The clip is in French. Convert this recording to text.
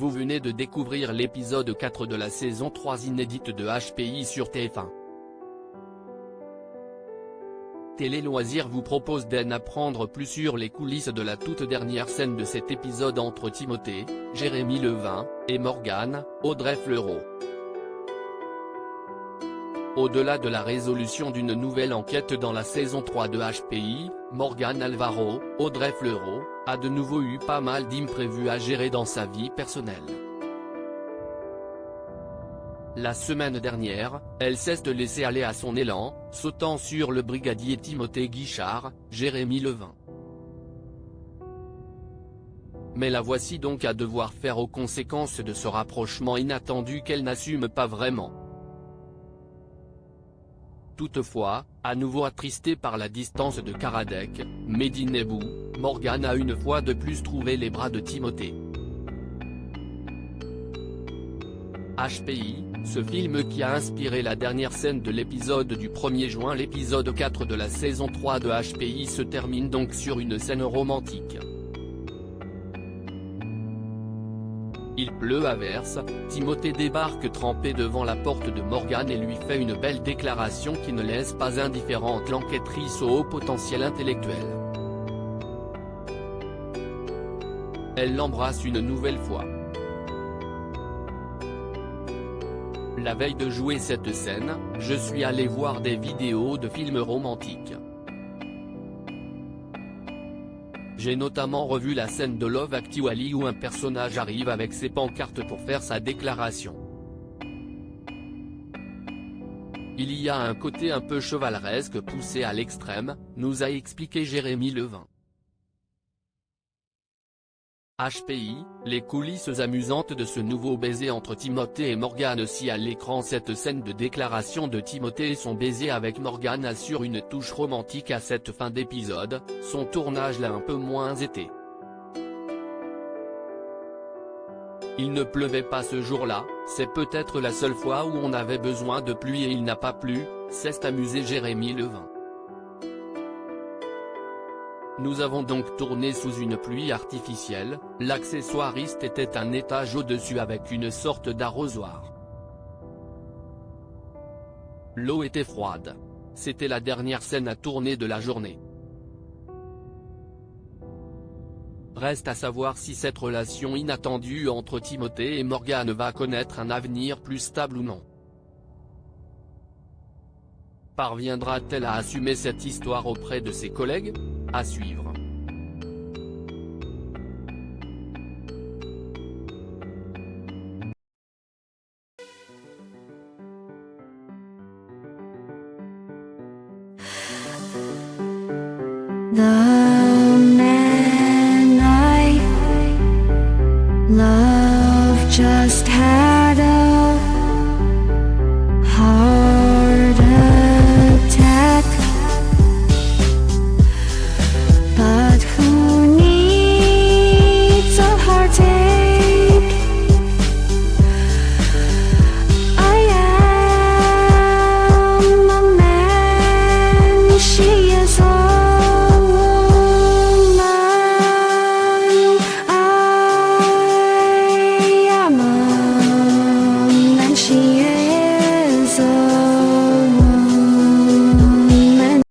Vous venez de découvrir l'épisode 4 de la saison 3 inédite de HPI sur TF1. Télé Loisirs vous propose d'en apprendre plus sur les coulisses de la toute dernière scène de cet épisode entre Timothée, Jérémy Levin, et Morgane, Audrey Fleurot. Au-delà de la résolution d'une nouvelle enquête dans la saison 3 de HPI, Morgane Alvaro, Audrey Fleurot, a de nouveau eu pas mal d'imprévus à gérer dans sa vie personnelle. La semaine dernière, elle cesse de laisser aller à son élan, sautant sur le brigadier Timothée Guichard, Jérémy Levin. Mais la voici donc à devoir faire aux conséquences de ce rapprochement inattendu qu'elle n'assume pas vraiment. Toutefois, à nouveau attristée par la distance de Karadec, Mehdi Nebou, Morgane a une fois de plus trouvé les bras de Timothée. HPI, ce film qui a inspiré la dernière scène de l'épisode du 1er juin. L'épisode 4 de la saison 3 de HPI se termine donc sur une scène romantique. Il pleut à verse, Timothée débarque trempé devant la porte de Morgane et lui fait une belle déclaration qui ne laisse pas indifférente l'enquêtrice au haut potentiel intellectuel. Elle l'embrasse une nouvelle fois. La veille de jouer cette scène, je suis allé voir des vidéos de films romantiques. J'ai notamment revu la scène de Love Actually où un personnage arrive avec ses pancartes pour faire sa déclaration. Il y a un côté un peu chevaleresque poussé à l'extrême, nous a expliqué Jérémy Levin. HPI, les coulisses amusantes de ce nouveau baiser entre Timothée et Morgane. Si à l'écran cette scène de déclaration de Timothée et son baiser avec Morgane assure une touche romantique à cette fin d'épisode, son tournage l'a un peu moins été. Il ne pleuvait pas ce jour-là, c'est peut-être la seule fois où on avait besoin de pluie et il n'a pas plu, s'est amusé Jérémy Levin. Nous avons donc tourné sous une pluie artificielle, l'accessoiriste était un étage au-dessus avec une sorte d'arrosoir. L'eau était froide. C'était la dernière scène à tourner de la journée. Reste à savoir si cette relation inattendue entre Timothée et Morgane va connaître un avenir plus stable ou non. Parviendra-t-elle à assumer cette histoire auprès de ses collègues ? À suivre. 나